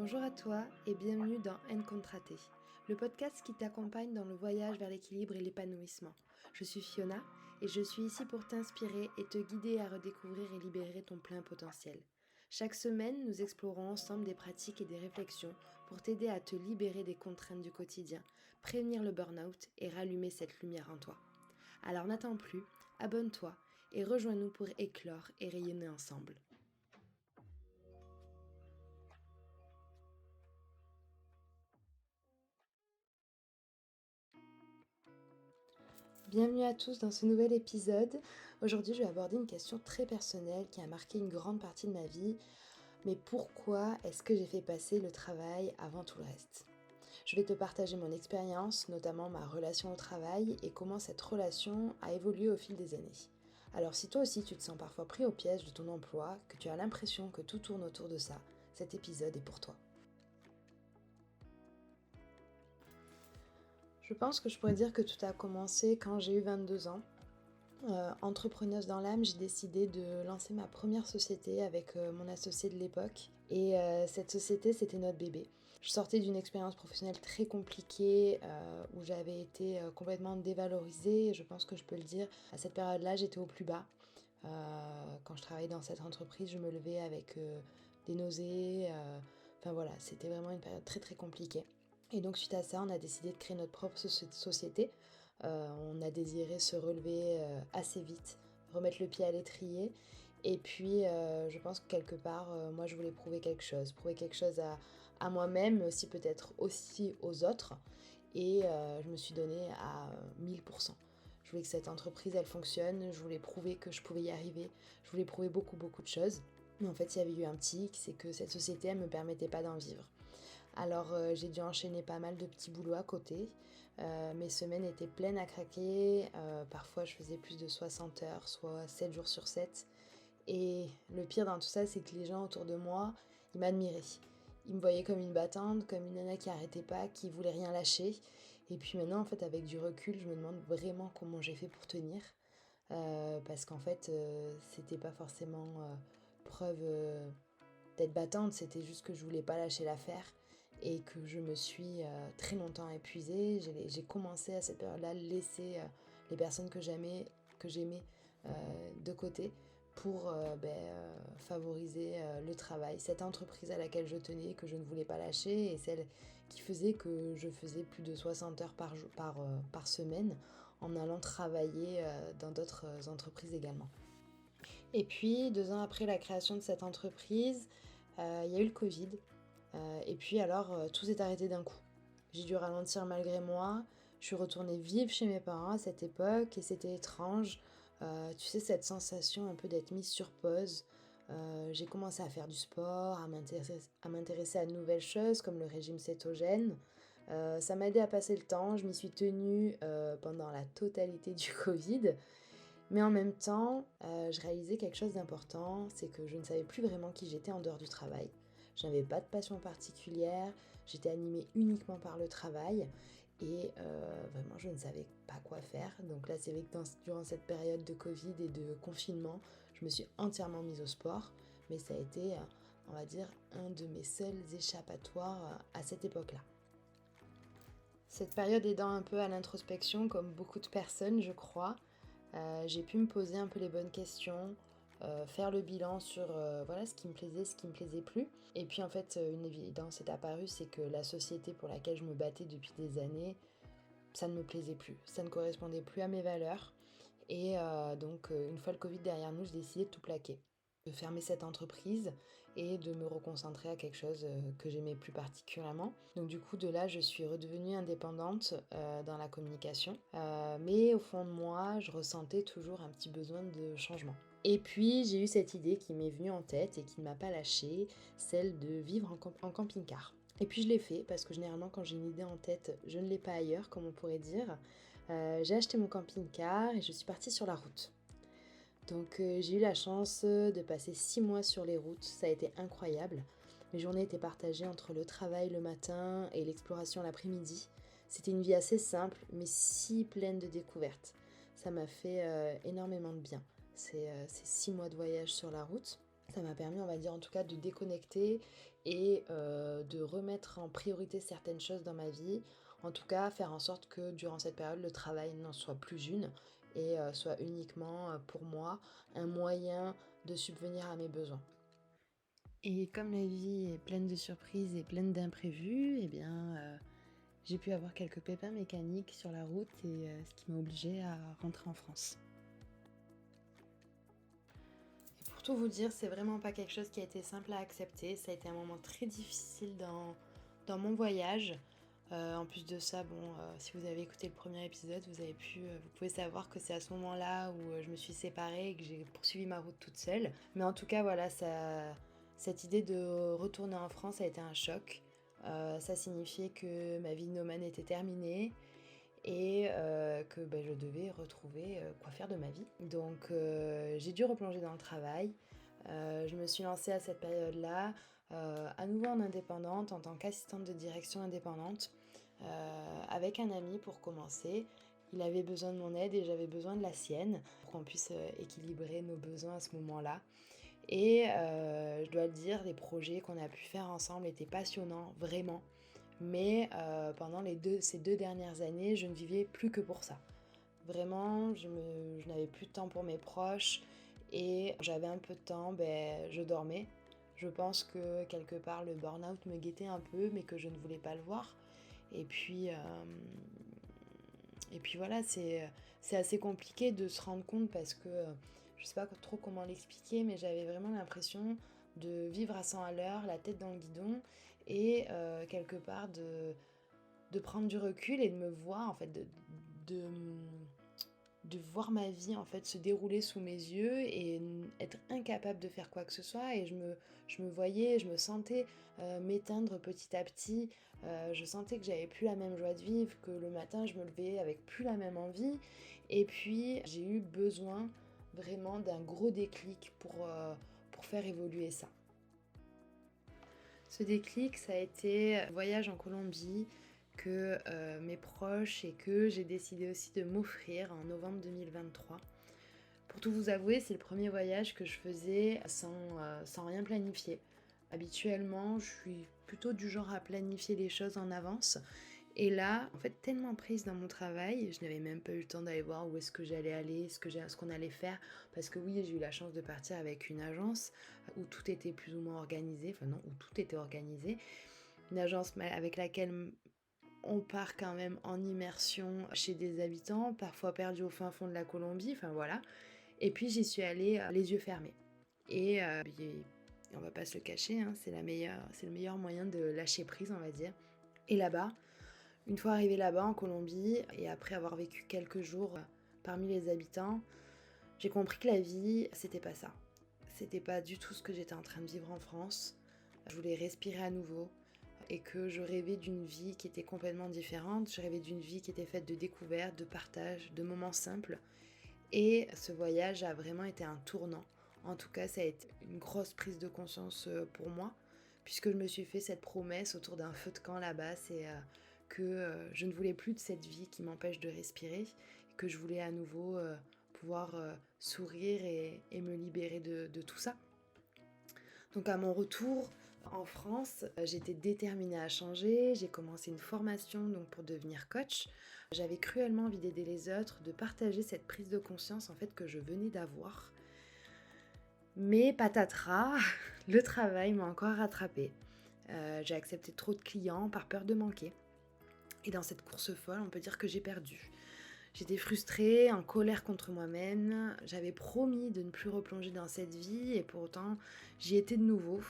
Bonjour à toi et bienvenue dans Encontrate, le podcast qui t'accompagne dans le voyage vers l'équilibre et l'épanouissement. Je suis Fiona et je suis ici pour t'inspirer et te guider à redécouvrir et libérer ton plein potentiel. Chaque semaine, nous explorons ensemble des pratiques et des réflexions pour t'aider à te libérer des contraintes du quotidien, prévenir le burn-out et rallumer cette lumière en toi. Alors n'attends plus, abonne-toi et rejoins-nous pour éclore et rayonner ensemble. Bienvenue à tous dans ce nouvel épisode. Aujourd'hui, je vais aborder une question très personnelle qui a marqué une grande partie de ma vie. Mais pourquoi est-ce que j'ai fait passer le travail avant tout le reste ? Je vais te partager mon expérience, notamment ma relation au travail et comment cette relation a évolué au fil des années. Alors si toi aussi tu te sens parfois pris au piège de ton emploi, que tu as l'impression que tout tourne autour de ça, cet épisode est pour toi. Je pense que je pourrais dire que tout a commencé quand j'ai eu 22 ans. Entrepreneuse dans l'âme, j'ai décidé de lancer ma première société avec mon associé de l'époque. Et cette société, c'était notre bébé. Je sortais d'une expérience professionnelle très compliquée où j'avais été complètement dévalorisée. Et je pense que je peux le dire. À cette période-là, j'étais au plus bas. Quand je travaillais dans cette entreprise, je me levais avec des nausées. Enfin voilà, c'était vraiment une période très très compliquée. Et donc suite à ça, on a décidé de créer notre propre société. On a désiré se relever assez vite, remettre le pied à l'étrier. Et puis je pense que quelque part, moi je voulais prouver quelque chose à moi-même, mais aussi peut-être aussi aux autres. Et je me suis donnée à 1000%. Je voulais que cette entreprise elle fonctionne, je voulais prouver que je pouvais y arriver, je voulais prouver beaucoup de choses. Mais en fait, il y avait eu un petit hic, c'est que cette société elle me permettait pas d'en vivre. Alors j'ai dû enchaîner pas mal de petits boulots à côté. Mes semaines étaient pleines à craquer. Parfois je faisais plus de 60 heures, soit 7 jours sur 7. Et le pire dans tout ça, c'est que les gens autour de moi, ils m'admiraient. Ils me voyaient comme une battante, comme une nana qui arrêtait pas, qui voulait rien lâcher. Et puis maintenant, en fait, avec du recul, je me demande vraiment comment j'ai fait pour tenir. Parce qu'en fait, c'était pas forcément preuve d'être battante, c'était juste que je voulais pas lâcher l'affaire et que je me suis très longtemps épuisée. J'ai commencé à cette période-là laisser les personnes que j'aimais de côté pour favoriser le travail, cette entreprise à laquelle je tenais, que je ne voulais pas lâcher et celle qui faisait que je faisais plus de 60 heures par semaine en allant travailler dans d'autres entreprises également. Et puis, 2 ans après la création de cette entreprise, il y a eu le Covid. Et puis alors, tout s'est arrêté d'un coup. J'ai dû ralentir malgré moi. Je suis retournée vivre chez mes parents à cette époque et c'était étrange. Tu sais, cette sensation un peu d'être mise sur pause. J'ai commencé à faire du sport, à m'intéresser à de nouvelles choses comme le régime cétogène. Ça m'a aidé à passer le temps. Je m'y suis tenue pendant la totalité du Covid. Mais en même temps, je réalisais quelque chose d'important, c'est que je ne savais plus vraiment qui j'étais en dehors du travail. Je n'avais pas de passion particulière, j'étais animée uniquement par le travail et vraiment je ne savais pas quoi faire. Donc là c'est vrai que durant cette période de Covid et de confinement, je me suis entièrement mise au sport, mais ça a été, on va dire, un de mes seuls échappatoires à cette époque-là. Cette période aidant un peu à l'introspection, comme beaucoup de personnes je crois, j'ai pu me poser un peu les bonnes questions, faire le bilan sur voilà, ce qui me plaisait, ce qui me plaisait plus. Et puis en fait, une évidence est apparue, c'est que la société pour laquelle je me battais depuis des années, ça ne me plaisait plus, ça ne correspondait plus à mes valeurs. Et donc une fois le Covid derrière nous, j'ai décidé de tout plaquer, de fermer cette entreprise et de me reconcentrer à quelque chose que j'aimais plus particulièrement. Donc du coup de là je suis redevenue indépendante dans la communication. Mais au fond de moi je ressentais toujours un petit besoin de changement. Et puis j'ai eu cette idée qui m'est venue en tête et qui ne m'a pas lâchée, celle de vivre en camping-car. Et puis je l'ai fait parce que généralement quand j'ai une idée en tête, je ne l'ai pas ailleurs comme on pourrait dire. J'ai acheté mon camping-car et je suis partie sur la route. Donc j'ai eu la chance de passer 6 mois sur les routes, ça a été incroyable. Mes journées étaient partagées entre le travail le matin et l'exploration l'après-midi. C'était une vie assez simple mais si pleine de découvertes. Ça m'a fait énormément de bien, ces 6 mois de voyage sur la route. Ça m'a permis, on va dire en tout cas, de déconnecter et de remettre en priorité certaines choses dans ma vie. En tout cas, faire en sorte que durant cette période, le travail n'en soit plus une et soit uniquement pour moi un moyen de subvenir à mes besoins. Et comme la vie est pleine de surprises et pleine d'imprévus, eh bien, j'ai pu avoir quelques pépins mécaniques sur la route et ce qui m'a obligée à rentrer en France. Et pour tout vous dire, c'est vraiment pas quelque chose qui a été simple à accepter. Ça a été un moment très difficile dans mon voyage. En plus de ça, si vous avez écouté le premier épisode, vous pouvez savoir que c'est à ce moment-là où je me suis séparée et que j'ai poursuivi ma route toute seule. Mais en tout cas, voilà, cette idée de retourner en France a été un choc. Ça signifiait que ma vie de nomade était terminée et que je devais retrouver quoi faire de ma vie. Donc j'ai dû replonger dans le travail. Je me suis lancée à cette période-là, à nouveau en indépendante, en tant qu'assistante de direction indépendante, avec un ami pour commencer. Il avait besoin de mon aide et j'avais besoin de la sienne pour qu'on puisse équilibrer nos besoins à ce moment-là. Et je dois le dire, les projets qu'on a pu faire ensemble étaient passionnants, vraiment. Mais pendant ces 2 dernières années, je ne vivais plus que pour ça. Vraiment, je n'avais plus de temps pour mes proches et j'avais un peu de temps, je dormais. Je pense que quelque part le burn-out me guettait un peu, mais que je ne voulais pas le voir. Et puis, voilà, c'est assez compliqué de se rendre compte parce que je sais pas trop comment l'expliquer, mais j'avais vraiment l'impression de vivre à 100 à l'heure, la tête dans le guidon et quelque part de prendre du recul et de me voir en fait, de, de voir ma vie en fait se dérouler sous mes yeux et être incapable de faire quoi que ce soit et je me voyais, je me sentais m'éteindre petit à petit, je sentais que j'avais plus la même joie de vivre, que le matin je me levais avec plus la même envie et puis j'ai eu besoin vraiment d'un gros déclic pour faire évoluer ça. Ce déclic, ça a été un voyage en Colombie que mes proches et que j'ai décidé aussi de m'offrir en novembre 2023. Pour tout vous avouer, c'est le premier voyage que je faisais sans rien planifier. Habituellement, je suis plutôt du genre à planifier les choses en avance. Et là, en fait, tellement prise dans mon travail, je n'avais même pas eu le temps d'aller voir où est-ce que j'allais aller, ce qu'on allait faire. Parce que oui, j'ai eu la chance de partir avec une agence où tout était plus ou moins organisé. Enfin non, où tout était organisé. Une agence avec laquelle on part quand même en immersion chez des habitants, parfois perdus au fin fond de la Colombie, enfin voilà. Et puis j'y suis allée les yeux fermés. Et on va pas se le cacher, hein, c'est le meilleur moyen de lâcher prise, on va dire. Et là-bas, une fois arrivée là-bas en Colombie, et après avoir vécu quelques jours parmi les habitants, j'ai compris que la vie, c'était pas ça. C'était pas du tout ce que j'étais en train de vivre en France. Je voulais respirer à nouveau et que je rêvais d'une vie qui était complètement différente. Je rêvais d'une vie qui était faite de découvertes, de partage, de moments simples. Et ce voyage a vraiment été un tournant. En tout cas, ça a été une grosse prise de conscience pour moi, puisque je me suis fait cette promesse autour d'un feu de camp là-bas, c'est que je ne voulais plus de cette vie qui m'empêche de respirer, et que je voulais à nouveau pouvoir sourire et me libérer de tout ça. Donc à mon retour en France, j'étais déterminée à changer, j'ai commencé une formation donc pour devenir coach. J'avais cruellement envie d'aider les autres, de partager cette prise de conscience en fait que je venais d'avoir. Mais patatras, le travail m'a encore rattrapée. J'ai accepté trop de clients par peur de manquer. Et dans cette course folle, on peut dire que j'ai perdu. J'étais frustrée, en colère contre moi-même. J'avais promis de ne plus replonger dans cette vie et pour autant, j'y étais de nouveau.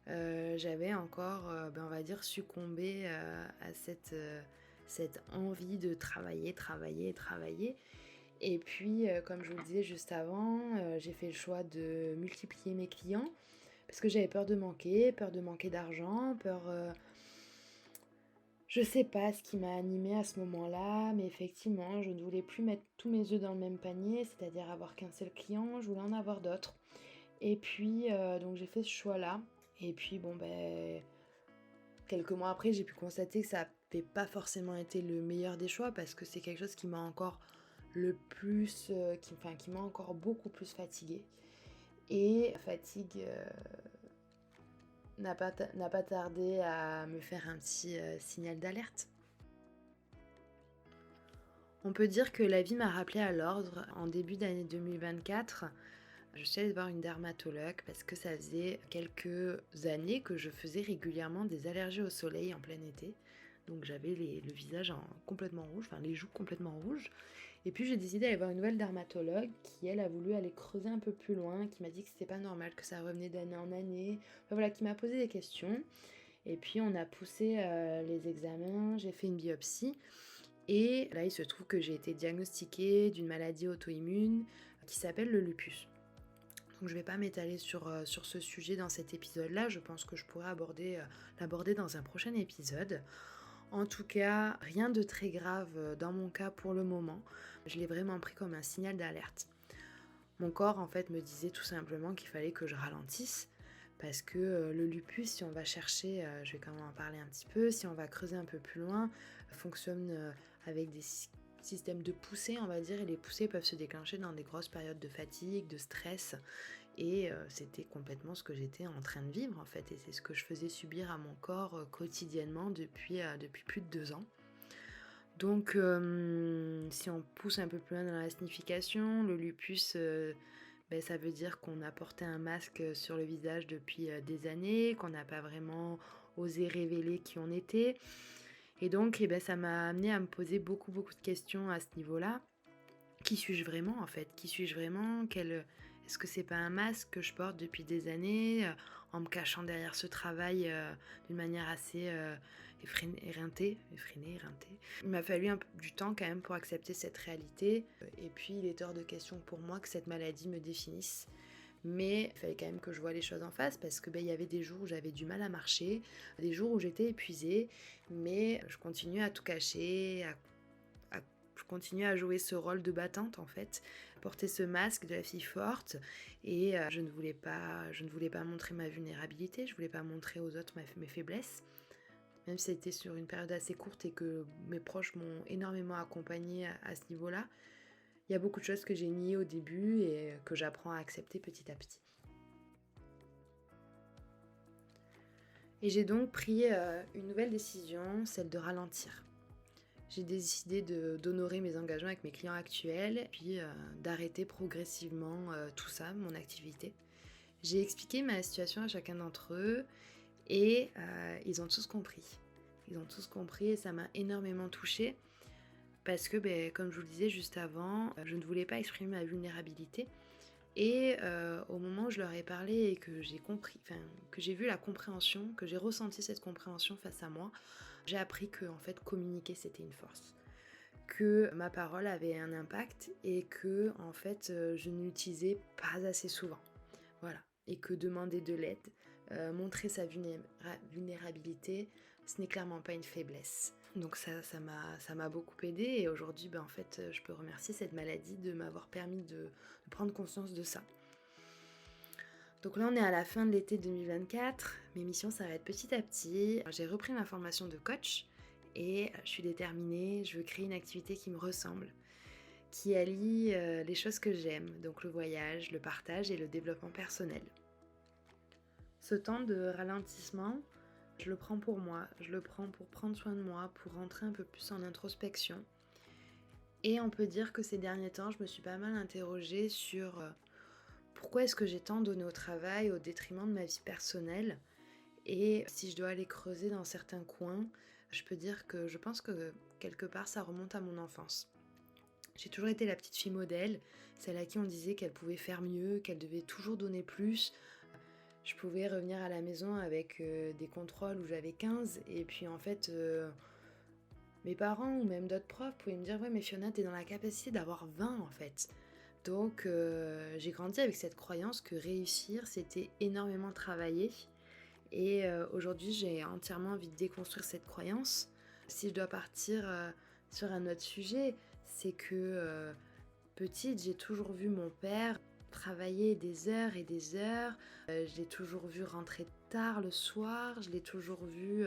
J'avais encore, on va dire, succombé à cette envie de travailler. Et puis, comme je vous le disais juste avant, j'ai fait le choix de multiplier mes clients parce que j'avais peur de manquer d'argent, je sais pas ce qui m'a animée à ce moment-là, mais effectivement, je ne voulais plus mettre tous mes œufs dans le même panier, c'est-à-dire avoir qu'un seul client, je voulais en avoir d'autres. Et puis, donc j'ai fait ce choix-là. Et puis, quelques mois après, j'ai pu constater que ça n'avait pas forcément été le meilleur des choix parce que c'est quelque chose qui m'a encore le plus, qui m'a encore beaucoup plus fatiguée. Et fatigue n'a pas tardé à me faire un petit signal d'alerte. On peut dire que la vie m'a rappelé à l'ordre. En début d'année 2024, je suis allée voir une dermatologue parce que ça faisait quelques années que je faisais régulièrement des allergies au soleil en plein été. Donc j'avais le visage complètement rouge, enfin les joues complètement rouges. Et puis j'ai décidé d'aller voir une nouvelle dermatologue qui, elle, a voulu aller creuser un peu plus loin, qui m'a dit que c'était pas normal, que ça revenait d'année en année. Enfin voilà, qui m'a posé des questions. Et puis on a poussé les examens, j'ai fait une biopsie. Et là, il se trouve que j'ai été diagnostiquée d'une maladie auto-immune qui s'appelle le lupus. Donc je ne vais pas m'étaler sur ce sujet dans cet épisode-là, je pense que je pourrais l'aborder dans un prochain épisode. En tout cas, rien de très grave dans mon cas pour le moment. Je l'ai vraiment pris comme un signal d'alerte. Mon corps en fait me disait tout simplement qu'il fallait que je ralentisse parce que le lupus, si on va chercher, je vais quand même en parler un petit peu, si on va creuser un peu plus loin, fonctionne avec des systèmes de poussée, on va dire, et les poussées peuvent se déclencher dans des grosses périodes de fatigue, de stress, et c'était complètement ce que j'étais en train de vivre en fait, et c'est ce que je faisais subir à mon corps quotidiennement depuis plus de 2 ans. Donc si on pousse un peu plus loin dans la signification, le lupus, ça veut dire qu'on a porté un masque sur le visage depuis des années, qu'on n'a pas vraiment osé révéler qui on était. Et donc, ça m'a amené à me poser beaucoup de questions à ce niveau-là. Qui suis-je vraiment en fait ? Qui suis-je vraiment ? Est-ce que c'est pas un masque que je porte depuis des années en me cachant derrière ce travail d'une manière assez éreintée. Il m'a fallu un peu du temps quand même pour accepter cette réalité. Et puis, il est hors de question pour moi que cette maladie me définisse. Mais il fallait quand même que je voie les choses en face parce que il y avait des jours où j'avais du mal à marcher, des jours où j'étais épuisée, mais je continuais à tout cacher, je continuais à jouer ce rôle de battante en fait, porter ce masque de la fille forte et je ne voulais pas montrer ma vulnérabilité, je voulais pas montrer aux autres mes faiblesses. Même si c'était sur une période assez courte et que mes proches m'ont énormément accompagnée à ce niveau-là, il y a beaucoup de choses que j'ai niées au début et que j'apprends à accepter petit à petit. Et j'ai donc pris une nouvelle décision, celle de ralentir. J'ai décidé d'honorer mes engagements avec mes clients actuels, puis d'arrêter progressivement tout ça, mon activité. J'ai expliqué ma situation à chacun d'entre eux et ils ont tous compris. Ils ont tous compris et ça m'a énormément touchée. Parce que, comme je vous le disais juste avant, je ne voulais pas exprimer ma vulnérabilité. Et au moment où je leur ai parlé et que j'ai compris, que j'ai vu la compréhension, que j'ai ressenti cette compréhension face à moi, j'ai appris que en fait communiquer c'était une force. Que ma parole avait un impact et que en fait je ne l'utilisais pas assez souvent. Voilà. Et que demander de l'aide, montrer sa vulnérabilité, ce n'est clairement pas une faiblesse. Donc ça m'a beaucoup aidée et aujourd'hui, en fait, je peux remercier cette maladie de m'avoir permis de prendre conscience de ça. Donc là, on est à la fin de l'été 2024, mes missions s'arrêtent petit à petit. J'ai repris ma formation de coach et je suis déterminée, je veux créer une activité qui me ressemble, qui allie les choses que j'aime, donc le voyage, le partage et le développement personnel. Ce temps de ralentissement, je le prends pour moi, je le prends pour prendre soin de moi, pour rentrer un peu plus en introspection. Et on peut dire que ces derniers temps, je me suis pas mal interrogée sur pourquoi est-ce que j'ai tant donné au travail au détriment de ma vie personnelle. Et si je dois aller creuser dans certains coins, je peux dire que je pense que quelque part ça remonte à mon enfance. J'ai toujours été la petite fille modèle, celle à qui on disait qu'elle pouvait faire mieux, qu'elle devait toujours donner plus. Je pouvais revenir à la maison avec des contrôles où j'avais 15 et puis en fait mes parents ou même d'autres profs pouvaient me dire « Ouais mais Fiona t'es dans la capacité d'avoir 20 en fait ». Donc j'ai grandi avec cette croyance que réussir c'était énormément travailler et aujourd'hui j'ai entièrement envie de déconstruire cette croyance. Si je dois partir sur un autre sujet, c'est que petite j'ai toujours vu mon père travailler des heures et des heures, je l'ai toujours vu rentrer tard le soir, je l'ai toujours vu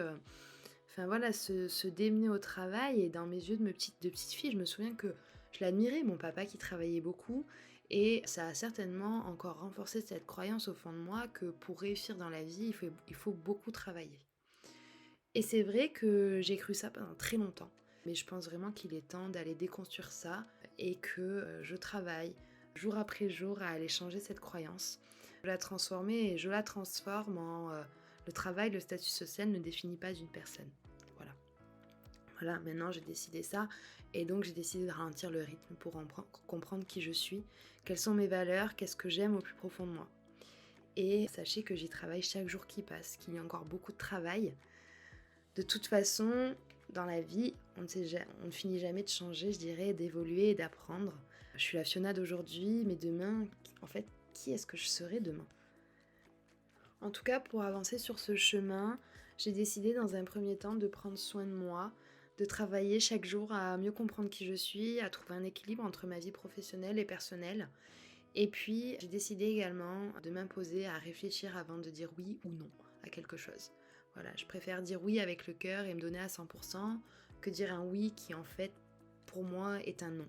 se démener au travail et dans mes yeux de petite fille, je me souviens que je l'admirais, mon papa qui travaillait beaucoup Et ça a certainement encore renforcé cette croyance au fond de moi que pour réussir dans la vie, il faut beaucoup travailler. Et c'est vrai que j'ai cru ça pendant très longtemps. Mais je pense vraiment qu'il est temps d'aller déconstruire ça et que je travaille jour après jour à aller changer cette croyance. Je la transformer et je la transforme en le travail, le statut social ne définit pas une personne. Voilà. Voilà, maintenant j'ai décidé ça et donc j'ai décidé de ralentir le rythme pour comprendre qui je suis, quelles sont mes valeurs, qu'est-ce que j'aime au plus profond de moi. Et sachez que j'y travaille chaque jour qui passe, qu'il y a encore beaucoup de travail. De toute façon, dans la vie, on ne finit jamais de changer, je dirais, d'évoluer et d'apprendre. Je suis la Fiona d'aujourd'hui, mais demain, en fait, qui est-ce que je serai demain ? En tout cas, pour avancer sur ce chemin, j'ai décidé dans un premier temps de prendre soin de moi, de travailler chaque jour à mieux comprendre qui je suis, à trouver un équilibre entre ma vie professionnelle et personnelle. Et puis, j'ai décidé également de m'imposer à réfléchir avant de dire oui ou non à quelque chose. Voilà, je préfère dire oui avec le cœur et me donner à 100% que dire un oui qui en fait, pour moi, est un non.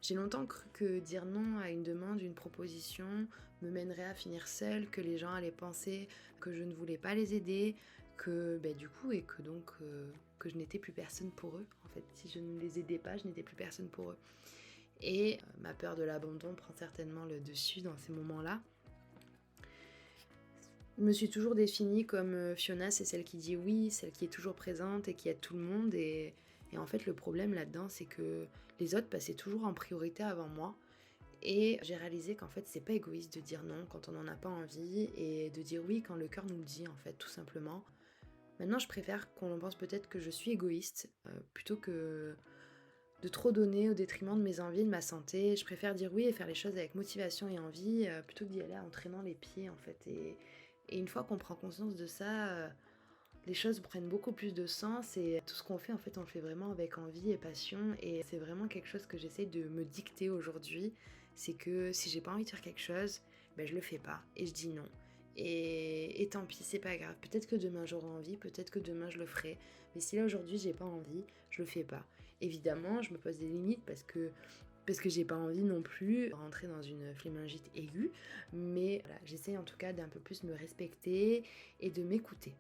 J'ai longtemps cru que dire non à une demande, une proposition, me mènerait à finir seule, que les gens allaient penser que je ne voulais pas les aider, que du coup, et que donc que je n'étais plus personne pour eux. En fait, si je ne les aidais pas, je n'étais plus personne pour eux. Et ma peur de l'abandon prend certainement le dessus dans ces moments-là. Je me suis toujours définie comme Fiona, c'est celle qui dit oui, celle qui est toujours présente et qui aide tout le monde. Et en fait, le problème là-dedans, c'est que les autres passaient toujours en priorité avant moi. Et j'ai réalisé qu'en fait, c'est pas égoïste de dire non quand on n'en a pas envie et de dire oui quand le cœur nous le dit, en fait, tout simplement. Maintenant, je préfère qu'on pense peut-être que je suis égoïste plutôt que de trop donner au détriment de mes envies, de ma santé. Je préfère dire oui et faire les choses avec motivation et envie plutôt que d'y aller en traînant les pieds, en fait. Et une fois qu'on prend conscience de ça, les choses prennent beaucoup plus de sens et tout ce qu'on fait, en fait, on le fait vraiment avec envie et passion. Et c'est vraiment quelque chose que j'essaie de me dicter aujourd'hui. C'est que si j'ai pas envie de faire quelque chose, je le fais pas et je dis non. Et tant pis, c'est pas grave. Peut-être que demain j'aurai envie, peut-être que demain je le ferai. Mais si là aujourd'hui j'ai pas envie, je le fais pas. Évidemment, je me pose des limites parce que j'ai pas envie non plus de rentrer dans une flémingite aiguë. Mais voilà, j'essaie en tout cas d'un peu plus me respecter et de m'écouter.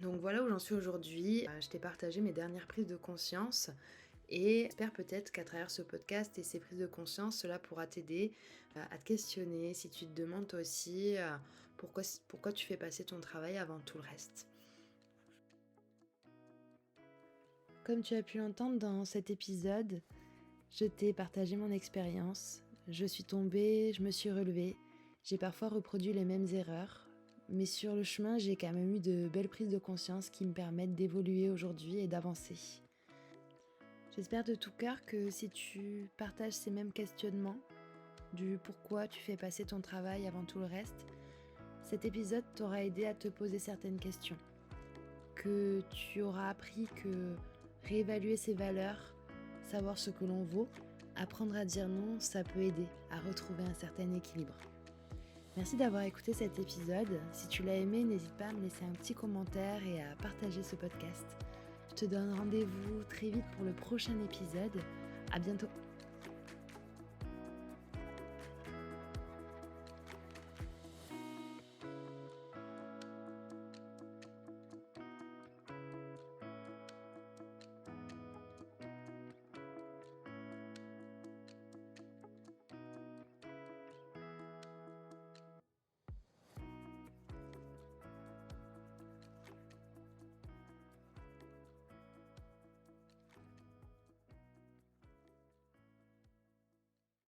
Donc voilà où j'en suis aujourd'hui. Je t'ai partagé mes dernières prises de conscience et j'espère peut-être qu'à travers ce podcast et ces prises de conscience, cela pourra t'aider à te questionner si tu te demandes toi aussi pourquoi tu fais passer ton travail avant tout le reste. Comme tu as pu l'entendre dans cet épisode, je t'ai partagé mon expérience. Je suis tombée, je me suis relevée. J'ai parfois reproduit les mêmes erreurs. Mais sur le chemin, j'ai quand même eu de belles prises de conscience qui me permettent d'évoluer aujourd'hui et d'avancer. J'espère de tout cœur que si tu partages ces mêmes questionnements, du pourquoi tu fais passer ton travail avant tout le reste, cet épisode t'aura aidé à te poser certaines questions. Que tu auras appris que réévaluer ses valeurs, savoir ce que l'on vaut, apprendre à dire non, ça peut aider à retrouver un certain équilibre. Merci d'avoir écouté cet épisode. Si tu l'as aimé, n'hésite pas à me laisser un petit commentaire et à partager ce podcast. Je te donne rendez-vous très vite pour le prochain épisode. À bientôt.